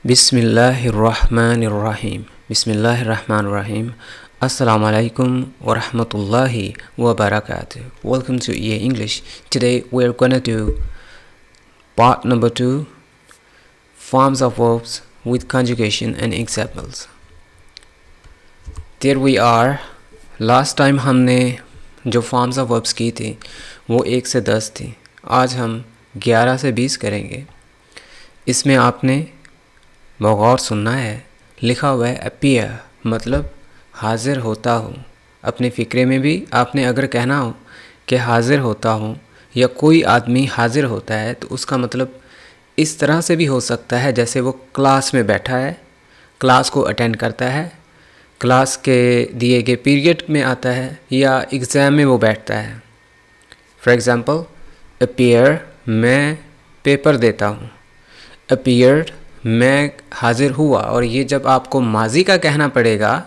बिस्मिल्लाहिर्रहमानिर्रहीम बिस्मिल्लाहिर्रहमानिर्रहीम Assalamu alaikum wa rahmatullahi wa barakatuh. Welcome to EA English. Today we're gonna do part number 2, forms of verbs with conjugation and examples. There we are. Last time हमने जो forms of verbs की थी वो 1 से 10 थी. आज हम 11 से 20 करेंगे. इसमें आपने बगौर सुनना है. लिखा हुआ है appear, मतलब हाजिर होता हूँ. अपने फ़िक्रे में भी आपने अगर कहना हो कि हाजिर होता हूँ या कोई आदमी हाजिर होता है तो उसका मतलब इस तरह से भी हो सकता है जैसे वो क्लास में बैठा है, क्लास को अटेंड करता है, क्लास के दिए गए पीरियड में आता है या एग्ज़ाम में वो बैठता है. फॉर एग्ज़ाम्पल अपीयर, मैं पेपर देता हूँ. अपीयर्ड, मैं हाजिर हुआ. और ये जब आपको माजी का कहना पड़ेगा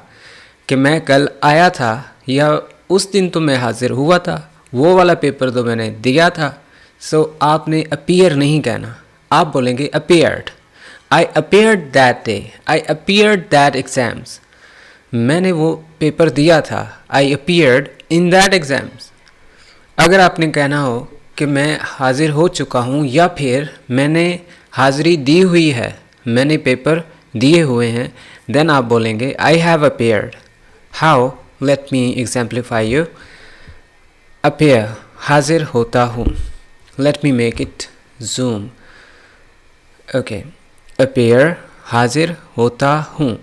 कि मैं कल आया था या उस दिन तो मैं हाजिर हुआ था, वो वाला पेपर तो मैंने दिया था. सो आपने अपीयर नहीं कहना, आप बोलेंगे appeared. I appeared that day, I appeared that exams. मैंने वो पेपर दिया था. आई अपीयर्ड इन दैट एग्ज़ाम्स. अगर आपने कहना हो कि मैं हाजिर हो चुका हूँ या फिर मैंने हाज़िरी दी हुई है, मैंने पेपर दिए हुए हैं, देन आप बोलेंगे I have appeared. How? Late me exemplify you. Appear, हाजिर होता हूँ. Let me make it zoom. Okay, appear, हाजिर होता हूँ.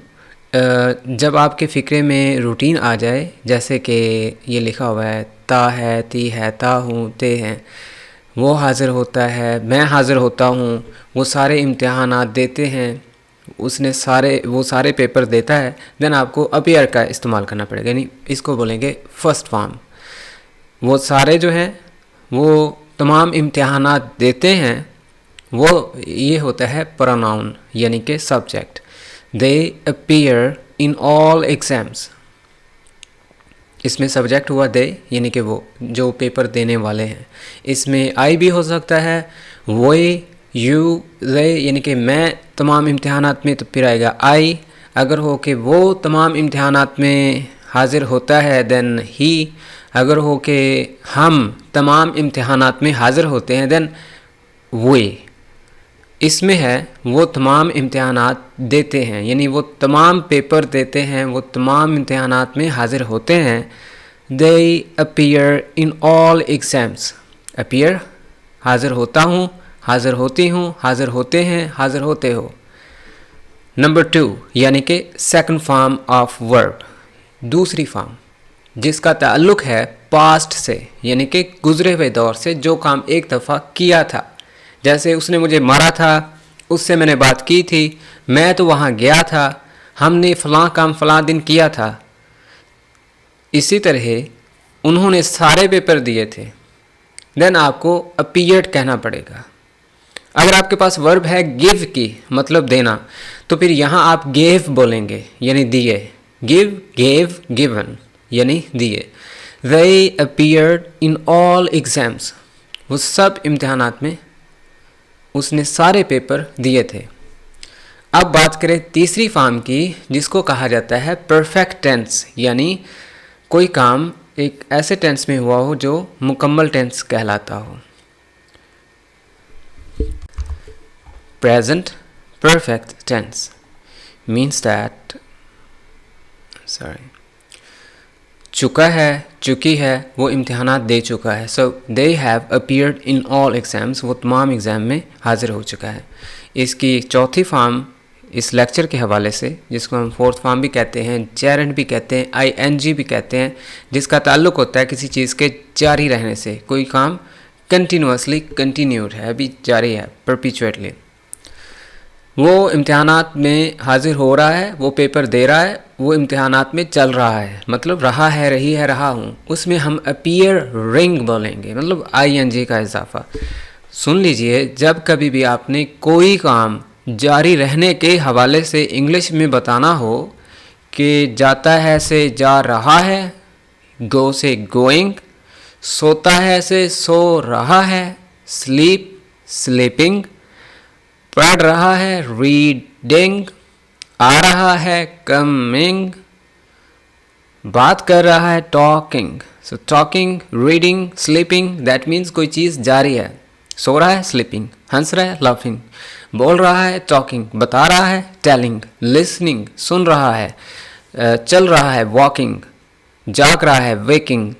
जब आपके फ़िक्रे में रूटीन आ जाए, जैसे कि ये लिखा हुआ है ता है, ती है, ता हूँ, ते हैं, वो हाजिर होता है, मैं हाजिर होता हूँ, वो सारे इम्तिहानात देते हैं, वो सारे पेपर देता है, देन आपको अपीयर का इस्तेमाल करना पड़ेगा. यानी इसको बोलेंगे फर्स्ट फॉर्म. वो सारे जो हैं वो तमाम इम्तिहानात देते हैं, वो ये होता है प्रोनाउन यानी कि subject. They appear in all exams. इसमें सब्जेक्ट हुआ दे यानी कि वो जो पेपर देने वाले हैं. इसमें आई भी हो सकता है, वही, यू, दे यानी कि मैं तमाम इम्तिहानात में, तो फिर आएगा आई. अगर हो कि वो तमाम इम्तिहानात में हाजिर होता है देन ही. अगर हो कि हम तमाम इम्तिहानात में हाजिर होते हैं देन वे. इसमें है वो तमाम इम्तिहानात देते हैं, यानी वो तमाम पेपर देते हैं, वो तमाम इम्तिहानात में हाजिर होते हैं. दे appear in all exams. Appear, हाजिर होता हूँ, हाजिर होती हूँ, हाजिर होते हैं, हाजिर होते हो. नंबर 2 यानी कि सेकंड फॉर्म ऑफ वर्ब, दूसरी फॉर्म जिसका ताल्लुक़ है पास्ट से, यानी कि गुज़रे हुए दौर से, जो काम एक दफ़ा किया था. जैसे उसने मुझे मारा था, उससे मैंने बात की थी, मैं तो वहाँ गया था, हमने फ़लाँ काम फ़लाँ दिन किया था. इसी तरह उन्होंने सारे पेपर दिए थे, देन आपको अपीयर्ड कहना पड़ेगा. अगर आपके पास वर्ब है गिव की, मतलब देना, तो फिर यहाँ आप गेव बोलेंगे यानी दिए. गिव, गेव, गिवन यानी दिए. दे अपीयर्ड इन ऑल एग्ज़ाम्स. वो सब इम्तिहानात में उसने सारे पेपर दिए थे. अब बात करें तीसरी फॉर्म की, जिसको कहा जाता है परफेक्ट टेंस, यानी कोई काम एक ऐसे टेंस में हुआ हो जो मुकम्मल टेंस कहलाता हो. Present perfect tense means that चुका है, चुकी है, वो इम्तिहानात दे चुका है. So they have appeared in all exams. वो तमाम एग्ज़ाम में हाजिर हो चुका है. इसकी चौथी फॉर्म इस लेक्चर के हवाले से, जिसको हम फोर्थ फॉर्म भी कहते हैं, जेरेंट भी कहते हैं, ING भी कहते हैं, जिसका ताल्लुक़ होता है किसी चीज़ के जारी रहने से. कोई काम कंटिन्यूसली कंटिन्यूड है, अभी जारी है, परपिचुएटली. वो इम्तिहानात में हाजिर हो रहा है, वो पेपर दे रहा है, वो इम्तिहानात में चल रहा है, मतलब रहा है, रही है, रहा हूँ. उसमें हम अपीयर रिंग बोलेंगे, मतलब ING का इजाफा. सुन लीजिए, जब कभी भी आपने कोई काम जारी रहने के हवाले से इंग्लिश में बताना हो कि जाता है से जा रहा है, गो से गोइंग, सोता है से सो रहा है, स्लीप, स्लीपिंग, पढ़ रहा है, रीड, ईटिंग, आ रहा है कमिंग, बात कर रहा है talking. So talking, reading, sleeping, that means कोई चीज़ जारी है। सो रहा है स्लीपिंग, हंस रहा है लाफिंग, बोल रहा है टॉकिंग, बता रहा है टेलिंग, लिसनिंग, सुन रहा है, चल रहा है वॉकिंग, जाग रहा है वेकिंग,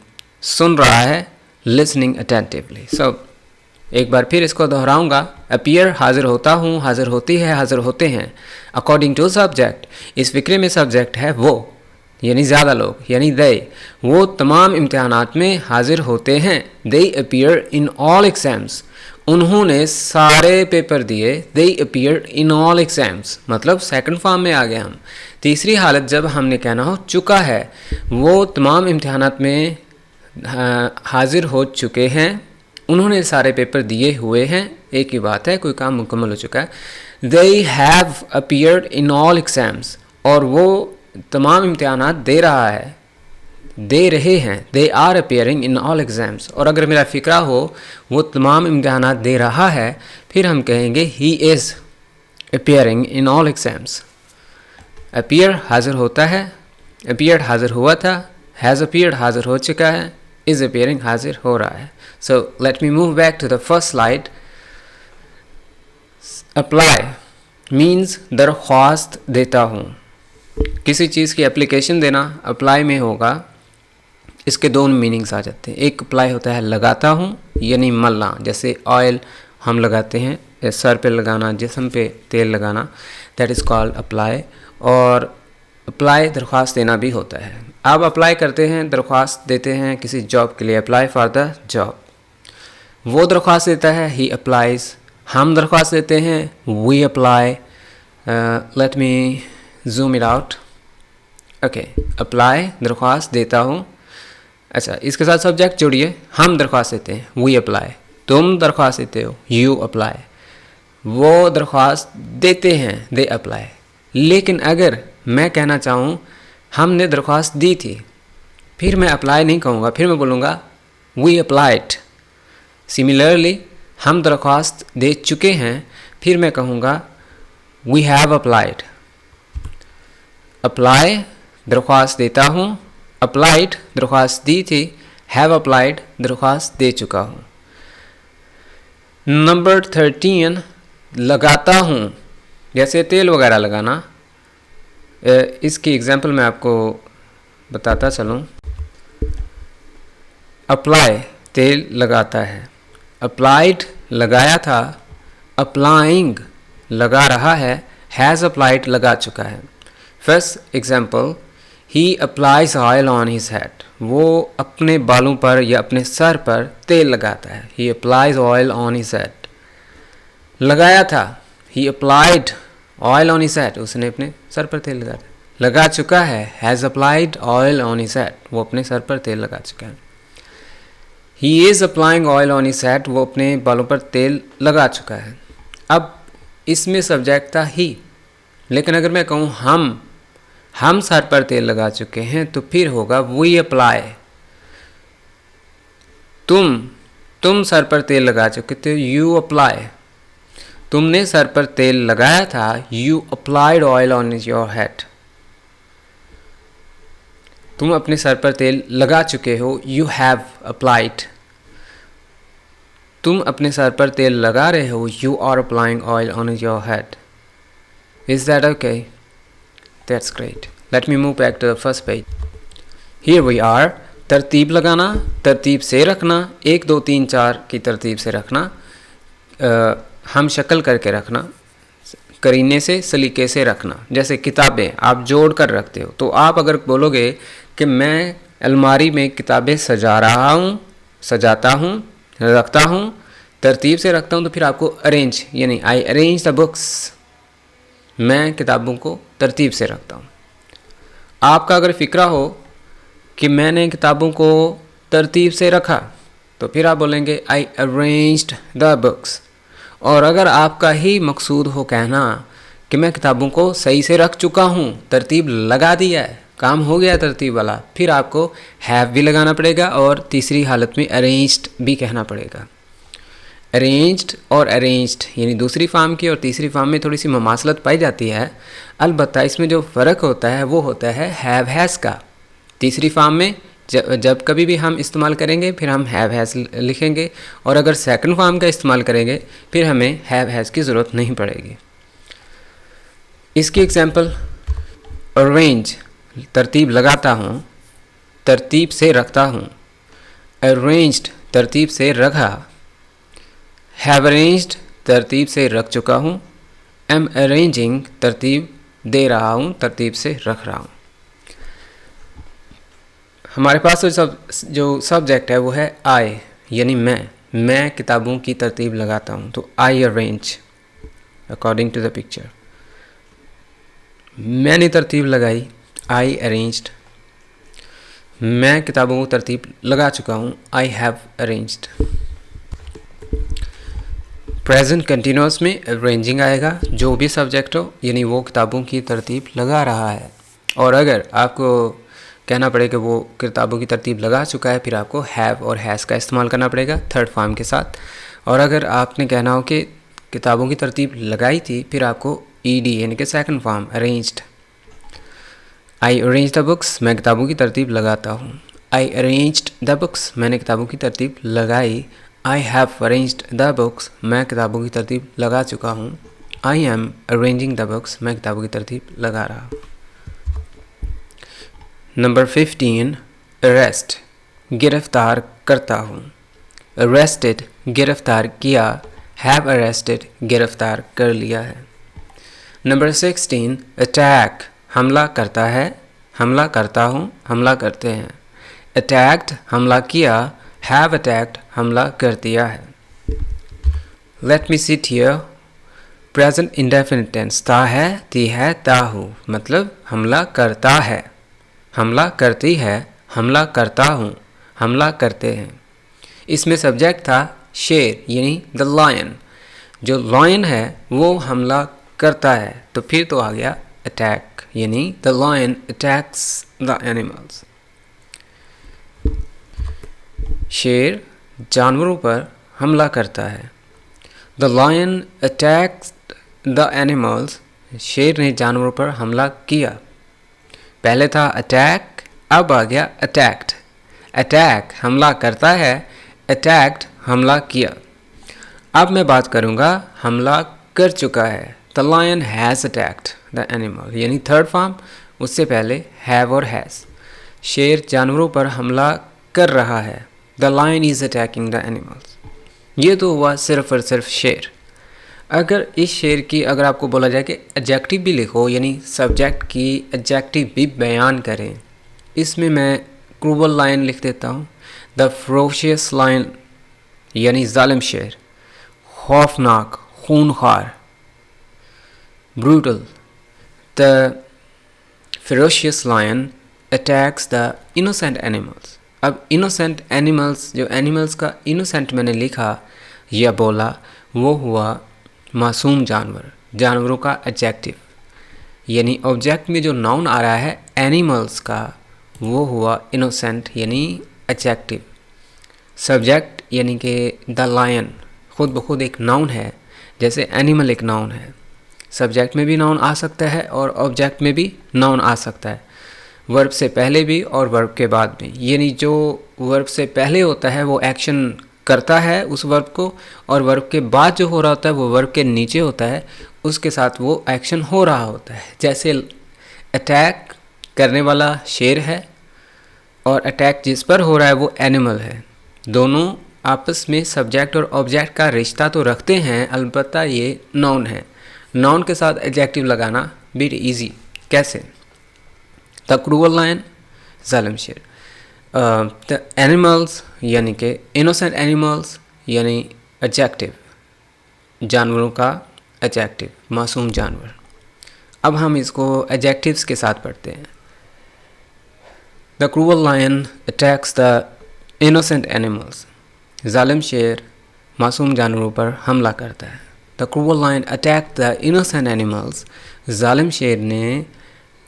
सुन रहा है लिसनिंग अटेंटिवली। सो एक बार फिर इसको दोहराऊंगा। अपीयर हाजिर होता हूँ, हाजिर होती है, हाजिर होते हैं। अकॉर्डिंग टू सब्जेक्ट, इस फिक्रे में सब्जेक्ट है वो, यानी ज़्यादा लोग, यानी दे। वो तमाम इम्तिहानात में हाजिर होते हैं। दे अपीयर इन ऑल एग्जाम्स, उन्होंने सारे पेपर दिए। दे अपीयर इन ऑल एग्जाम्स, मतलब सेकंड फॉर्म में आ गए हम। तीसरी हालत जब हमने कहना हो चुका है, वो तमाम इम्तिहानात में हाजिर हो चुके हैं, उन्होंने सारे पेपर दिए हुए हैं। एक ही बात है, कोई काम मुकम्मल हो चुका है। दे have appeared in all exams, और वो तमाम इम्तिहानात दे रहा है, दे रहे हैं। They are appearing in all exams. और अगर मेरा फ़िक्रा हो वो तमाम इम्तिहानात दे रहा है, फिर हम कहेंगे he is appearing in all exams. Appear हाजिर होता है, अपीयर्ड हाजिर हुआ था, हैज़ अपीयर्ड हाजिर हो चुका है, इज़ अपीयरिंग हाजिर हो रहा है। So let me move back to the first slide. Apply means दरख्वास्त देता हूँ। किसी चीज़ की एप्लीकेशन देना अप्लाई में होगा। इसके दो मीनिंग्स आ जाते हैं। एक अप्लाई होता है लगाता हूँ, यानी मलना, जैसे ऑयल हम लगाते हैं, सर पे लगाना, जिस्म पे तेल लगाना, दैट इज़ कॉल्ड अप्लाई। और अप्लाई दरख्वास्त देना भी होता है। आप अप्लाई करते हैं, दरख्वास्त देते हैं किसी जॉब के लिए, अप्लाई फॉर द जॉब। वो दरख्वास्त देता है, ही अप्लाइज। हम दरख्वास्त देते हैं, we apply. Let me zoom it out. Okay, apply दरख्वास्त देता हूँ। अच्छा, इसके साथ सब्जेक्ट जोड़िए। हम दरख्वास्त देते हैं, वी अप्लाई। तुम दरख्वास्त देते हो, यू अप्लाई। वो दरख्वास्त देते हैं, दे अप्लाई। लेकिन अगर मैं कहना चाहूँ हमने दरख्वास्त दी थी, फिर मैं अप्लाई नहीं कहूँगा, फिर मैं बोलूँगा वी अप्लाइड। सिमिलरली हम दरख्वास्त दे चुके हैं, फिर मैं कहूँगा वी हैव अप्लाइड। अप्लाई दरख्वास्त देता हूँ, अप्लाइड दरख्वास्त दी थी, हैव अप्लाइड दरख्वास्त दे चुका हूँ। नंबर 13 लगाता हूँ, जैसे तेल वगैरह लगाना। इसकी एग्जांपल मैं आपको बताता चलूँ। अप्लाई तेल लगाता है, अप्लाइड लगाया था, अप्लाइंग लगा रहा है, हैज़ अप्लाइड लगा चुका है। First example, he applies oil on his head. वो अपने बालों पर या अपने सर पर तेल लगाता है। He applies oil on his head. लगाया था, he applied oil on his head, उसने अपने सर पर तेल लगाया। लगा चुका है, has applied oil on his head, वो अपने सर पर तेल लगा चुका है। He is applying oil on his head, वो अपने बालों पर तेल लगा चुका है। अब इसमें सब्जेक्ट था ही, लेकिन अगर मैं कहूँ हम सर पर तेल लगा चुके हैं, तो फिर होगा वी अप्लाई। तुम सर पर तेल लगा चुके थे, यू अप्लाई। तुमने सर पर तेल लगाया था, you applied oil on your head. तुम अपने सर पर तेल लगा चुके हो, यू हैव अप्लाइड। तुम अपने सर पर तेल लगा रहे हो, you are applying oil on your head. Is that okay? That's great. Let me move back to the first page. Here we are. तरतीब लगाना, तरतीब से रखना, 1 2 3 4 की तरतीब से रखना। हम शक्ल करके रखना, करीने से, सलीके से रखना। जैसे किताबें आप जोड़ कर रखते हो, तो आप अगर बोलोगे कि मैं अलमारी में किताबें सजा रहा हूँ, सजाता हूँ, रखता हूँ, तरतीब से रखता हूँ, तो फिर आपको अरेंज, यानी आई अरेंज द बुक्स, मैं किताबों को तरतीब से रखता हूँ। आपका अगर फ़िक्रा हो कि मैंने किताबों को तरतीब से रखा, तो फिर आप बोलेंगे आई अरेंज्ड द बुक्स। और अगर आपका ही मकसूद हो कहना कि मैं किताबों को सही से रख चुका हूँ, तरतीब लगा दिया है, काम हो गया तरतीब वाला, फिर आपको हैव भी लगाना पड़ेगा और तीसरी हालत में अरेंज्ड भी कहना पड़ेगा। अरेंज्ड और अरेंज्ड यानी दूसरी फॉर्म की और तीसरी फॉर्म में थोड़ी सी ममासलत पाई जाती है। अलबत्ता इसमें जो फ़र्क होता है वो होता है हैव हैज़ का। तीसरी फॉर्म में जब कभी भी हम इस्तेमाल करेंगे फिर हम हैव हैज़ लिखेंगे, और अगर सेकंड फॉर्म का इस्तेमाल करेंगे फिर हमें हैव हैज़ की ज़रूरत नहीं पड़ेगी। इसकी एग्जांपल, अरेंज तरतीब लगाता हूँ, तरतीब से रखता हूँ। अरेंज्ड तरतीब से रखा। हैव अरेंज्ड तरतीब से रख चुका हूँ। एम अरेंजिंग तरतीब दे रहा हूँ, तरतीब से रख रहा हूँ। हमारे पास जो सब्जेक्ट है वो है आई, यानी मैं किताबों की तरतीब लगाता हूँ, तो I arrange according to the picture. मैंने तरतीब लगाई, आई अरेंज्ड। मैं किताबों को तरतीब लगा चुका हूँ, I have arranged. Present continuous में अरेंजिंग आएगा, जो भी सब्जेक्ट हो यानी वो किताबों की तरतीब लगा रहा है। और अगर आपको कहना पड़े कि वो किताबों की तरतीब लगा चुका है, फिर आपको हैव और हैज़ का इस्तेमाल करना पड़ेगा थर्ड फॉर्म के साथ। और अगर आपने कहना हो कि किताबों की तरतीब लगाई थी, फिर आपको ईडी यानी कि second form arranged. I arrange the books, मैं किताबों की तरतीब लगाता हूँ। आई अरेंज्ड द बुक्स, मैंने किताबों की तरतीब लगाई। I have arranged the books, मैं किताबों की तरतीब लगा चुका हूँ। I am arranging the books, मैं किताबों की तरतीब लगा रहा हूँ। नंबर 15, अरेस्ट गिरफ्तार करता हूँ। अरेस्टेड गिरफ्तार किया। हैव अरेस्टेड गिरफ्तार कर लिया है। नंबर 16, अटैक हमला करता है, हमला करता हूँ, हमला करते हैं। अटैक्ड हमला किया। हैव अटैक्ड हमला कर दिया है। Let me sit here, present indefinite tense, ता है, ती है, ता हूँ, मतलब हमला करता है, हमला करती है, हमला करता हूँ, हमला करते हैं। इसमें सब्जेक्ट था शेर यानी द लायन। जो लायन है वो हमला करता है, तो फिर तो आ गया अटैक, यानी the lion attacks the animals. शेर जानवरों पर हमला करता है। The lion attacks the animals, शेर ने जानवरों पर हमला किया। पहले था अटैक, अब आ गया अटैक्ड। अटैक हमला करता है, अटैक्ड हमला किया। अब मैं बात करूँगा हमला कर चुका है। The lion has attacked the animal, यानी थर्ड फॉर्म, उससे पहले हैव और हैज़। शेर जानवरों पर हमला कर रहा है। The lion is attacking the animals. ये तो हुआ सिर्फ और सिर्फ शेर। अगर इस शेर की अगर आपको बोला जाए कि एडजेक्टिव भी लिखो, यानी सब्जेक्ट की एडजेक्टिव भी बयान करें, इसमें मैं क्रूअल लायन लिख देता हूँ। द फ्रोशियस लायन यानी जालिम शेर, खौफनाक, खूनखार, brutal. The ferocious lion attacks the innocent animals. अब इनोसेंट एनिमल्स, जो एनिमल्स का इनोसेंट मैंने लिखा या बोला, वो हुआ मासूम जानवर, जानवरों का एडजेक्टिव। यानी ऑब्जेक्ट में जो नाउन आ रहा है एनिमल्स का, वो हुआ इनोसेंट यानी एडजेक्टिव। सब्जेक्ट यानी कि द लायन खुद ब खुद एक नाउन है, जैसे एनिमल एक नाउन है। सब्जेक्ट में भी नाउन आ सकता है और ऑब्जेक्ट में भी नाउन आ सकता है, वर्ब से पहले भी और वर्ब के बाद भी। यानी जो वर्ब से पहले होता है वो एक्शन करता है उस वर्ब को, और वर्ब के बाद जो हो रहा होता है वो वर्ब के नीचे होता है, उसके साथ वो एक्शन हो रहा होता है। जैसे अटैक करने वाला शेर है और अटैक जिस पर हो रहा है वो एनिमल है। दोनों आपस में सब्जेक्ट और ऑब्जेक्ट का रिश्ता तो रखते हैं, अलबत्ता ये नाउन है। नाउन के साथ एडजेक्टिव लगाना बिट इजी। कैसे? द क्रूअल लायन, जालिम शेर। द एनिमल्स यानी कि इनोसेंट एनिमल्स यानी एडजेक्टिव, जानवरों का एडजेक्टिव, मासूम जानवर। अब हम इसको एडजेक्टिव्स के साथ पढ़ते हैं। The cruel lion attacks the innocent animals. जालिम शेर मासूम जानवरों पर हमला करता है। The cruel lion attack the innocent animals. जालिम शेर ने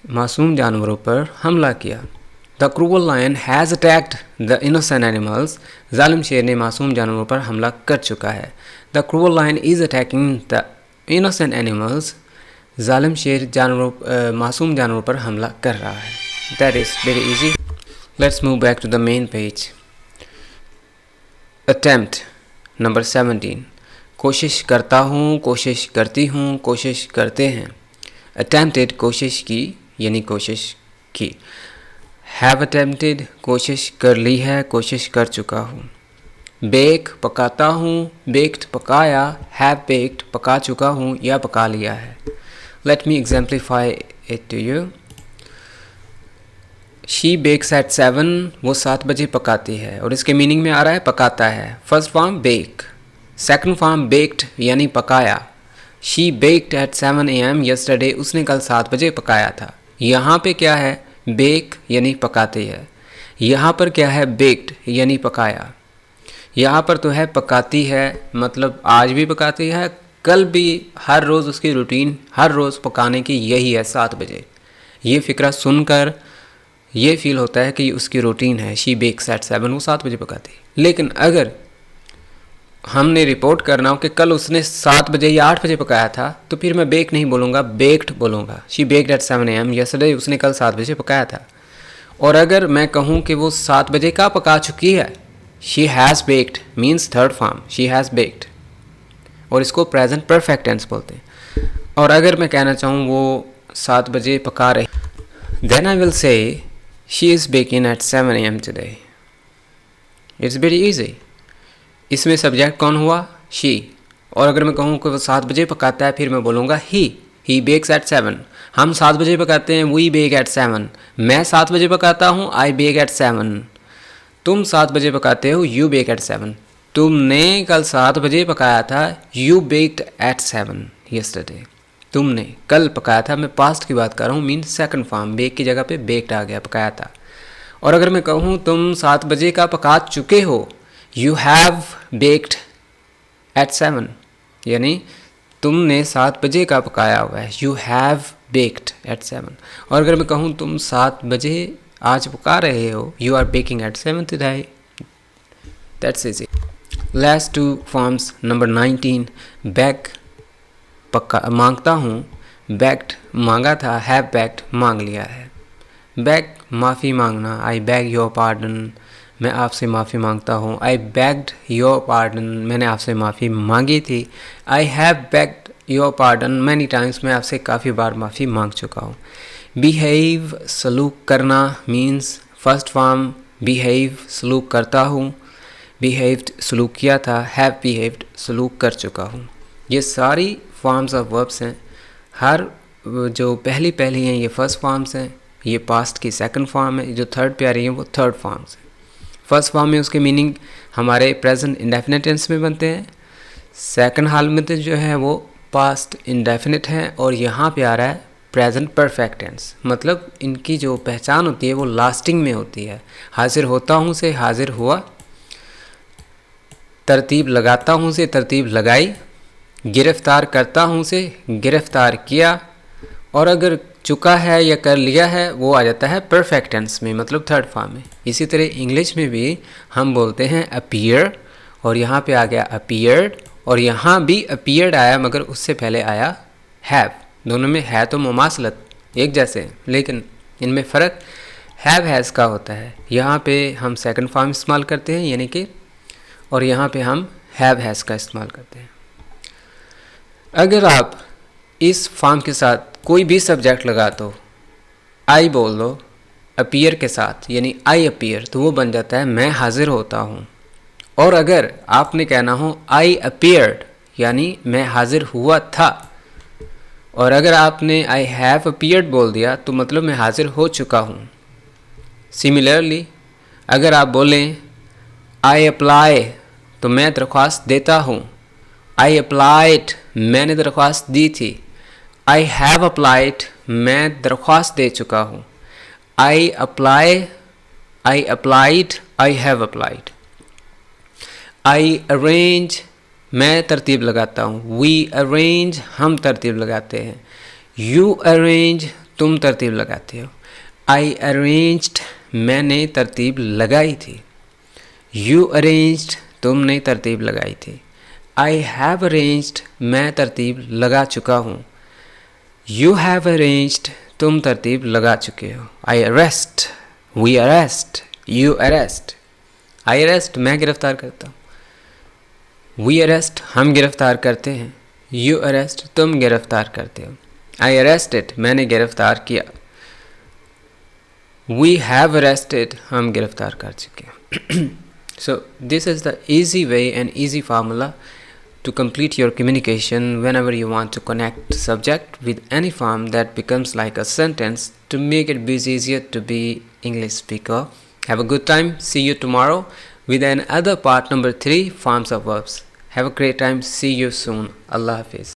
मासूम जानवरों पर हमला किया। The cruel lion has attacked the innocent animals, जालिम शेर ने मासूम जानवरों पर हमला कर चुका है। The cruel lion is attacking the innocent animals, जालिम शेर मासूम जानवरों पर हमला कर रहा है। That is very easy. Let's move back to the main page. Attempt number 17, कोशिश करता हूँ, कोशिश करती हूँ, कोशिश करते हैं। अटेम्प्टेड कोशिश की यानी कोशिश की। हैव अटेम्प्टेड कोशिश कर ली है, कोशिश कर चुका हूँ। बेक पकाता हूँ, बेक्ड पकाया, हैव बेक्ड पका चुका हूँ या पका लिया है। Let me exemplify it to you. She bakes at 7, वो 7 बजे पकाती है और इसके मीनिंग में आ रहा है पकाता है। First form bake, second form baked यानी पकाया। She baked at 7 AM yesterday, उसने कल 7 बजे पकाया था। यहाँ पे क्या है, बेक यानी पकाती है। यहाँ पर क्या है, बेक्ड यानी पकाया। यहाँ पर तो है पकाती है, मतलब आज भी पकाती है, कल भी, हर रोज़ उसकी रूटीन, हर रोज़ पकाने की यही है 7 बजे। ये फ़िक्रा सुनकर ये फील होता है कि उसकी रूटीन है, शी बेक्स एट 7, वो 7 बजे पकाती है। लेकिन अगर हमने रिपोर्ट करना हो कि कल उसने 7 बजे या 8 बजे पकाया था, तो फिर मैं बेक नहीं बोलूँगा, बेक्ड बोलूँगा। She baked at 7 AM yesterday, उसने कल 7 बजे पकाया था। और अगर मैं कहूँ कि वो 7 बजे का पका चुकी है, she has baked means third form, she has baked, और इसको प्रेजेंट परफेक्ट टेंस बोलते हैं। और अगर मैं कहना चाहूँ वो 7 बजे पका रही, then I will say she is baking at 7 AM today. It's very easy. इसमें सब्जेक्ट कौन हुआ, शी। और अगर मैं कहूँ कि वो 7 बजे पकाता है, फिर मैं बोलूँगा ही बेक्स एट 7। हम 7 बजे पकाते हैं, वी बेक एट 7। मैं 7 बजे पकाता हूँ, आई बेक एट 7। तुम 7 बजे पकाते हो, यू बेक एट 7। तुमने कल 7 बजे पकाया था, यू बेक्ड एट 7 यस्टरडे। तुमने कल पकाया था, मैं पास्ट की बात कर रहा हूँ, मीन सेकंड फॉर्म, बेक की जगह पे बेक्ड आ गया, पकाया था। और अगर मैं कहूँ तुम 7 बजे का पका चुके हो, यू हैव बेक्ड एट 7, यानी तुमने 7 बजे का पकाया हुआ है, यू हैव बेक्ड एट 7। और अगर मैं कहूँ तुम 7 बजे आज पका रहे हो, you are baking at 7 today. That's easy. Last two forms number 19, back पक्का मांगता हूँ, बैक्ड मांगा था, हैव बैक्ड मांग लिया है। बैक माफ़ी मांगना, आई बैग योर पार्डन, मैं आपसे माफ़ी मांगता हूँ। आई बैग्ड योर पार्डन, मैंने आपसे माफ़ी मांगी थी। I have bagged your pardon many times, मैं आपसे काफ़ी बार माफ़ी मांग चुका हूँ। बिहेव सलूक करना मीन्स फर्स्ट फॉर्म, बिहेव सलूक करता हूँ, बिहेव्ड सलूक किया था, हैव बिहेव्ड सलूक कर चुका हूँ। ये सारी फॉर्म्स ऑफ वर्ब्स हैं। हर जो पहली हैं ये फर्स्ट फॉर्म्स हैं, ये पास्ट की सेकंड फॉर्म है, जो थर्ड पे आ रही हैं वो थर्ड फॉर्म्स हैं। फर्स्ट फॉर्म में उसके मीनिंग हमारे प्रेजेंट इंडेफिनिट टेंस में बनते हैं, सेकंड हाल में तो जो है वो पास्ट इंडेफिनिट है, और यहाँ पे आ रहा है प्रेजेंट परफेक्ट टेंस। मतलब इनकी जो पहचान होती है वो लास्टिंग में होती है। हाजिर होता हूँ से हाजिर हुआ, तरतीब लगाता हूँ से तरतीब लगाई, गिरफ्तार करता हूँ से गिरफ्तार किया, और अगर चुका है या कर लिया है वो आ जाता है परफेक्ट टेंस में, मतलब थर्ड फॉर्म में। इसी तरह इंग्लिश में भी हम बोलते हैं अपीयर, और यहाँ पे आ गया अपीयर्ड, और यहाँ भी अपीयर्ड आया मगर उससे पहले आया हैव। दोनों में है तो मुमासलत एक जैसे, लेकिन इनमें फ़र्क हैव हैज़ का होता है। यहाँ पे हम सेकंड फॉर्म इस्तेमाल करते हैं यानी कि, और यहाँ पे हम हैव हैज़ का इस्तेमाल करते हैं। अगर आप इस फॉर्म के साथ कोई भी सब्जेक्ट लगा दो, आई बोल दो अपीयर के साथ, यानी आई अपीयर, तो वो बन जाता है मैं हाजिर होता हूँ। और अगर आपने कहना हो आई अपीयर्ड, यानी मैं हाजिर हुआ था, और अगर आपने आई हैव अपीयर्ड बोल दिया तो मतलब मैं हाजिर हो चुका हूँ। सिमिलरली अगर आप बोलें आई अप्लाई, तो मैं दरख्वास्त देता हूँ। आई अप्लाइड, मैंने दरख्वास्त दी थी। आई हैव अप्लाइड, मैं दरख्वास्त दे चुका हूँ। I apply, I applied, I have applied. I arrange, मैं तरतीब लगाता हूँ। वी अरेंज, हम तरतीब लगाते हैं। यू अरेंज, तुम तरतीब लगाते हो। आई अरेंज्ड, मैंने तरतीब लगाई थी। You arranged, तुमने तरतीब लगाई थी। I have arranged, मैं तरतीब लगा चुका हूँ। You have arranged, तुम तरतीब लगा चुके हो। I arrest, we arrest, you arrest। I arrest, मैं गिरफ्तार करता हूँ। We arrest, हम गिरफ्तार करते हैं। You arrest, तुम गिरफ्तार करते हो। I arrested, मैंने गिरफ्तार किया। We have arrested, हम गिरफ्तार कर चुके हैं। So this is the easy way and easy formula to complete your communication whenever you want to connect subject with any form that becomes like a sentence to make it easier to be English speaker. Have a good time. See you tomorrow with another part number 3, forms of verbs. Have a great time. See you soon. Allah Hafiz.